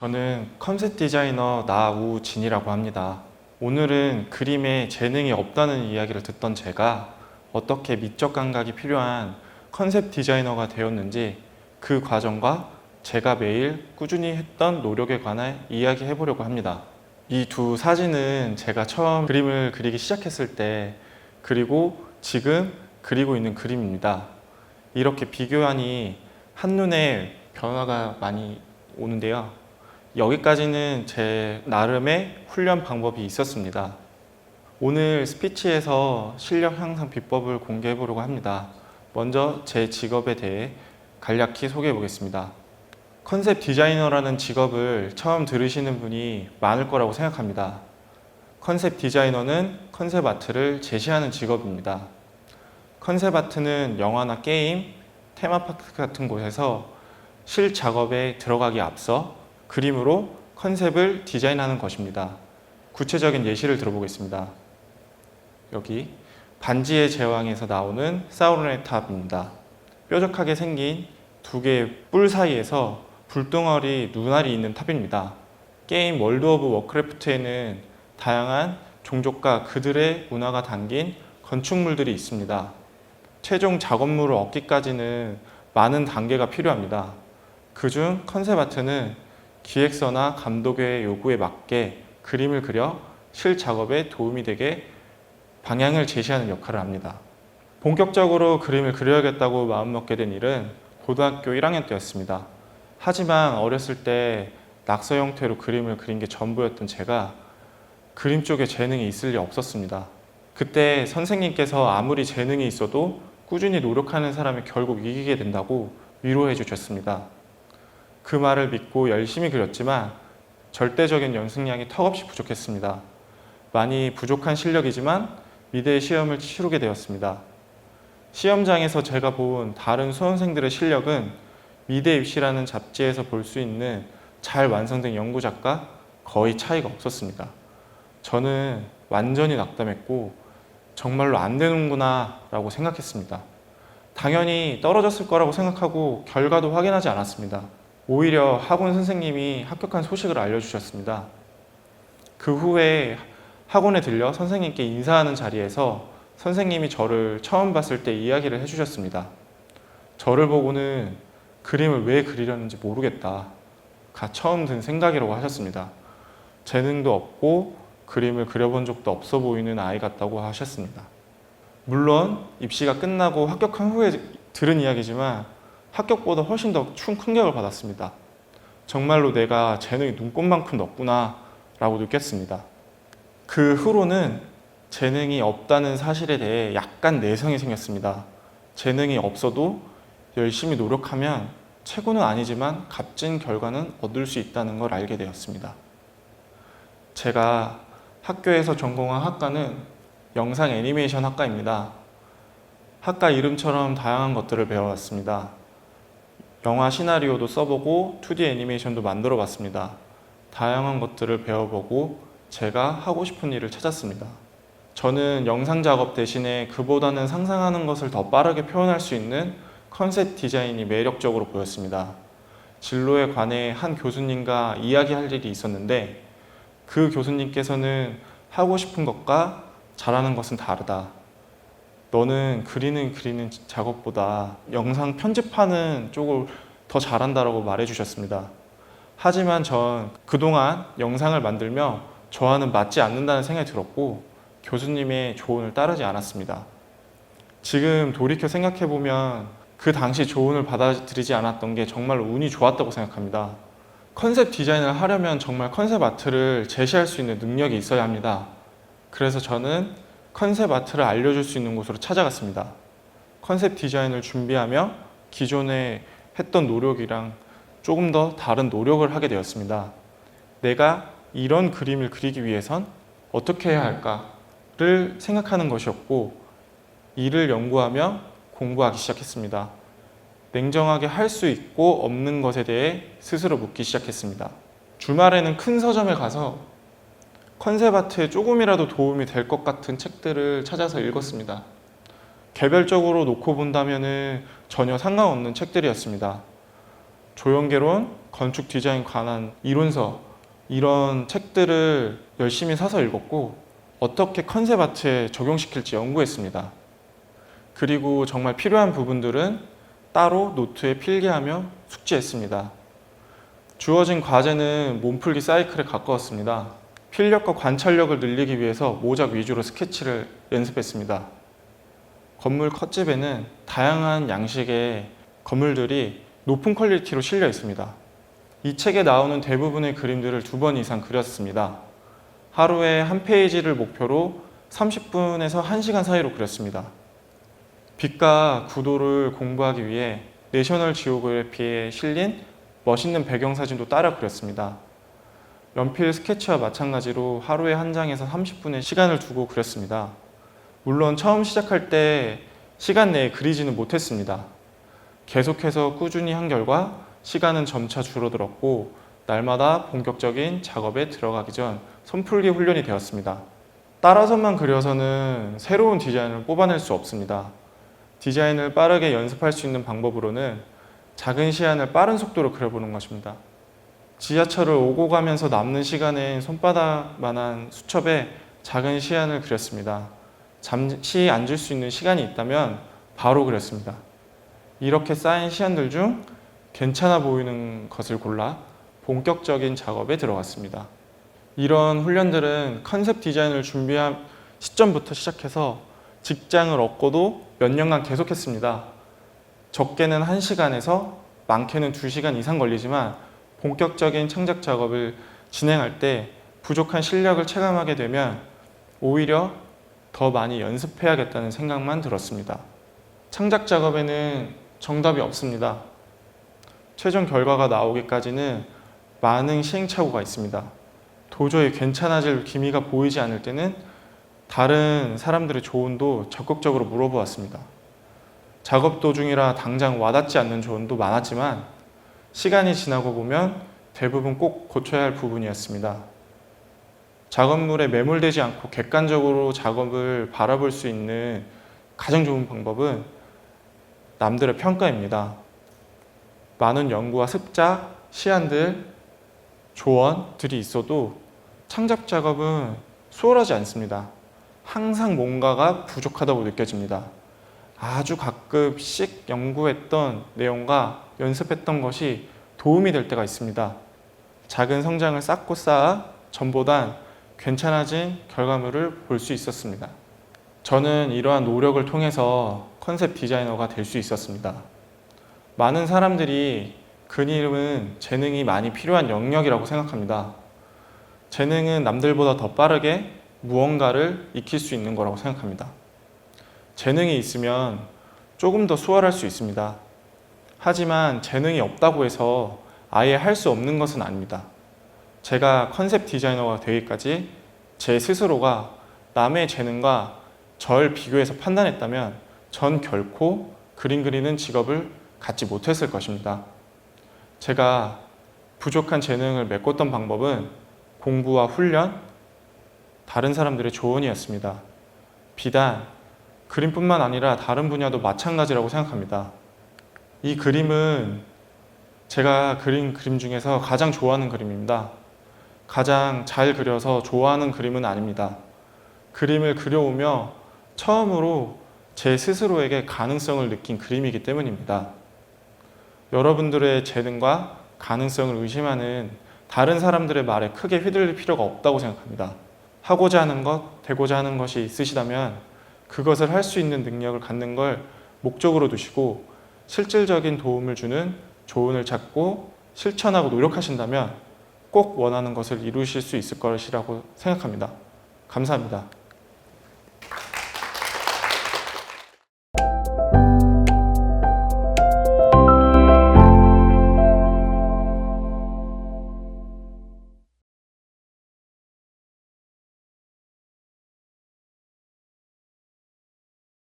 저는 컨셉 디자이너 나우진이라고 합니다. 오늘은 그림에 재능이 없다는 이야기를 듣던 제가 어떻게 미적 감각이 필요한 컨셉 디자이너가 되었는지 그 과정과 제가 매일 꾸준히 했던 노력에 관해 이야기해 보려고 합니다. 이 두 사진은 제가 처음 그림을 그리기 시작했을 때 그리고 지금 그리고 있는 그림입니다. 이렇게 비교하니 한눈에 변화가 많이 오는데요. 여기까지는 제 나름의 훈련 방법이 있었습니다. 오늘 스피치에서 실력 향상 비법을 공개해 보려고 합니다. 먼저 제 직업에 대해 간략히 소개해 보겠습니다. 컨셉 디자이너라는 직업을 처음 들으시는 분이 많을 거라고 생각합니다. 컨셉 디자이너는 컨셉 아트를 제시하는 직업입니다. 컨셉 아트는 영화나 게임, 테마파크 같은 곳에서 실 작업에 들어가기 앞서 그림으로 컨셉을 디자인하는 것입니다. 구체적인 예시를 들어보겠습니다. 여기 반지의 제왕에서 나오는 사우론의 탑입니다. 뾰족하게 생긴 두 개의 뿔 사이에서 불덩어리 눈알이 있는 탑입니다. 게임 월드 오브 워크래프트에는 다양한 종족과 그들의 문화가 담긴 건축물들이 있습니다. 최종 작업물을 얻기까지는 많은 단계가 필요합니다. 그중 컨셉 아트는 기획서나 감독의 요구에 맞게 그림을 그려 실 작업에 도움이 되게 방향을 제시하는 역할을 합니다. 본격적으로 그림을 그려야겠다고 마음먹게 된 일은 고등학교 1학년 때였습니다. 하지만 어렸을 때 낙서 형태로 그림을 그린 게 전부였던 제가 그림 쪽에 재능이 있을 리 없었습니다. 그때 선생님께서 아무리 재능이 있어도 꾸준히 노력하는 사람이 결국 이기게 된다고 위로해 주셨습니다. 그 말을 믿고 열심히 그렸지만 절대적인 연습량이 턱없이 부족했습니다. 많이 부족한 실력이지만 미대 시험을 치르게 되었습니다. 시험장에서 제가 본 다른 수험생들의 실력은 미대 입시라는 잡지에서 볼 수 있는 잘 완성된 연구작과 거의 차이가 없었습니다. 저는 완전히 낙담했고 정말로 안 되는구나 라고 생각했습니다. 당연히 떨어졌을 거라고 생각하고 결과도 확인하지 않았습니다. 오히려 학원 선생님이 합격한 소식을 알려주셨습니다. 그 후에 학원에 들려 선생님께 인사하는 자리에서 선생님이 저를 처음 봤을 때 이야기를 해주셨습니다. 저를 보고는 그림을 왜 그리려는지 모르겠다. 처음 든 생각이라고 하셨습니다. 재능도 없고 그림을 그려본 적도 없어 보이는 아이 같다고 하셨습니다. 물론 입시가 끝나고 합격한 후에 들은 이야기지만 합격보다 훨씬 더 충격을 받았습니다. 정말로 내가 재능이 눈꽃만큼 높구나 라고 느꼈습니다. 그 후로는 재능이 없다는 사실에 대해 약간 내성이 생겼습니다. 재능이 없어도 열심히 노력하면 최고는 아니지만 값진 결과는 얻을 수 있다는 걸 알게 되었습니다. 제가 학교에서 전공한 학과는 영상 애니메이션 학과입니다. 학과 이름처럼 다양한 것들을 배워왔습니다. 영화 시나리오도 써보고 2D 애니메이션도 만들어 봤습니다. 다양한 것들을 배워보고 제가 하고 싶은 일을 찾았습니다. 저는 영상 작업 대신에 그보다는 상상하는 것을 더 빠르게 표현할 수 있는 컨셉 디자인이 매력적으로 보였습니다. 진로에 관해 한 교수님과 이야기할 일이 있었는데 그 교수님께서는 하고 싶은 것과 잘하는 것은 다르다. 너는 그리는 작업보다 영상 편집하는 쪽을 더 잘한다라고 말해주셨습니다. 하지만 전 그동안 영상을 만들며 저와는 맞지 않는다는 생각이 들었고 교수님의 조언을 따르지 않았습니다. 지금 돌이켜 생각해보면 그 당시 조언을 받아들이지 않았던 게 정말로 운이 좋았다고 생각합니다. 컨셉 디자인을 하려면 정말 컨셉 아트를 제시할 수 있는 능력이 있어야 합니다. 그래서 저는 컨셉 아트를 알려줄 수 있는 곳으로 찾아갔습니다. 컨셉 디자인을 준비하며 기존에 했던 노력이랑 조금 더 다른 노력을 하게 되었습니다. 내가 이런 그림을 그리기 위해선 어떻게 해야 할까를 생각하는 것이었고 이를 연구하며 공부하기 시작했습니다. 냉정하게 할 수 있고 없는 것에 대해 스스로 묻기 시작했습니다. 주말에는 큰 서점에 가서 컨셉 아트에 조금이라도 도움이 될 것 같은 책들을 찾아서 읽었습니다. 개별적으로 놓고 본다면 전혀 상관없는 책들이었습니다. 조형개론, 건축 디자인 관한 이론서 이런 책들을 열심히 사서 읽었고 어떻게 컨셉 아트에 적용시킬지 연구했습니다. 그리고 정말 필요한 부분들은 따로 노트에 필기하며 숙지했습니다. 주어진 과제는 몸풀기 사이클에 가까웠습니다. 필력과 관찰력을 늘리기 위해서 모작 위주로 스케치를 연습했습니다. 건물 컷집에는 다양한 양식의 건물들이 높은 퀄리티로 실려 있습니다. 이 책에 나오는 대부분의 그림들을 2번 이상 그렸습니다. 하루에 한 페이지를 목표로 30분에서 1시간 사이로 그렸습니다. 빛과 구도를 공부하기 위해 내셔널 지오그래피에 실린 멋있는 배경사진도 따라 그렸습니다. 연필 스케치와 마찬가지로 하루에 한 장에서 30분의 시간을 두고 그렸습니다. 물론 처음 시작할 때 시간 내에 그리지는 못했습니다. 계속해서 꾸준히 한 결과 시간은 점차 줄어들었고 날마다 본격적인 작업에 들어가기 전 손풀기 훈련이 되었습니다. 따라서만 그려서는 새로운 디자인을 뽑아낼 수 없습니다. 디자인을 빠르게 연습할 수 있는 방법으로는 작은 시안을 빠른 속도로 그려보는 것입니다. 지하철을 오고 가면서 남는 시간엔 손바닥만한 수첩에 작은 시안을 그렸습니다. 잠시 앉을 수 있는 시간이 있다면 바로 그렸습니다. 이렇게 쌓인 시안들 중 괜찮아 보이는 것을 골라 본격적인 작업에 들어갔습니다. 이런 훈련들은 컨셉 디자인을 준비한 시점부터 시작해서 직장을 얻고도 몇 년간 계속했습니다. 적게는 1시간에서 많게는 2시간 이상 걸리지만 본격적인 창작 작업을 진행할 때 부족한 실력을 체감하게 되면 오히려 더 많이 연습해야겠다는 생각만 들었습니다. 창작 작업에는 정답이 없습니다. 최종 결과가 나오기까지는 많은 시행착오가 있습니다. 도저히 괜찮아질 기미가 보이지 않을 때는 다른 사람들의 조언도 적극적으로 물어보았습니다. 작업 도중이라 당장 와닿지 않는 조언도 많았지만 시간이 지나고 보면 대부분 꼭 고쳐야 할 부분이었습니다. 작업물에 매몰되지 않고 객관적으로 작업을 바라볼 수 있는 가장 좋은 방법은 남들의 평가입니다. 많은 연구와 습작, 시안들, 조언들이 있어도 창작 작업은 수월하지 않습니다. 항상 뭔가가 부족하다고 느껴집니다. 아주 가끔씩 연구했던 내용과 연습했던 것이 도움이 될 때가 있습니다. 작은 성장을 쌓고 쌓아 전보단 괜찮아진 결과물을 볼 수 있었습니다. 저는 이러한 노력을 통해서 컨셉 디자이너가 될 수 있었습니다. 많은 사람들이 그림은 재능이 많이 필요한 영역이라고 생각합니다. 재능은 남들보다 더 빠르게 무언가를 익힐 수 있는 거라고 생각합니다. 재능이 있으면 조금 더 수월할 수 있습니다. 하지만 재능이 없다고 해서 아예 할 수 없는 것은 아닙니다. 제가 컨셉 디자이너가 되기까지 제 스스로가 남의 재능과 절 비교해서 판단했다면 전 결코 그림 그리는 직업을 갖지 못했을 것입니다. 제가 부족한 재능을 메꿨던 방법은 공부와 훈련, 다른 사람들의 조언이었습니다. 비단 그림뿐만 아니라 다른 분야도 마찬가지라고 생각합니다. 이 그림은 제가 그린 그림 중에서 가장 좋아하는 그림입니다. 가장 잘 그려서 좋아하는 그림은 아닙니다. 그림을 그려오며 처음으로 제 스스로에게 가능성을 느낀 그림이기 때문입니다. 여러분들의 재능과 가능성을 의심하는 다른 사람들의 말에 크게 휘둘릴 필요가 없다고 생각합니다. 하고자 하는 것, 되고자 하는 것이 있으시다면 그것을 할 수 있는 능력을 갖는 걸 목적으로 두시고 실질적인 도움을 주는 조언을 찾고 실천하고 노력하신다면 꼭 원하는 것을 이루실 수 있을 것이라고 생각합니다. 감사합니다.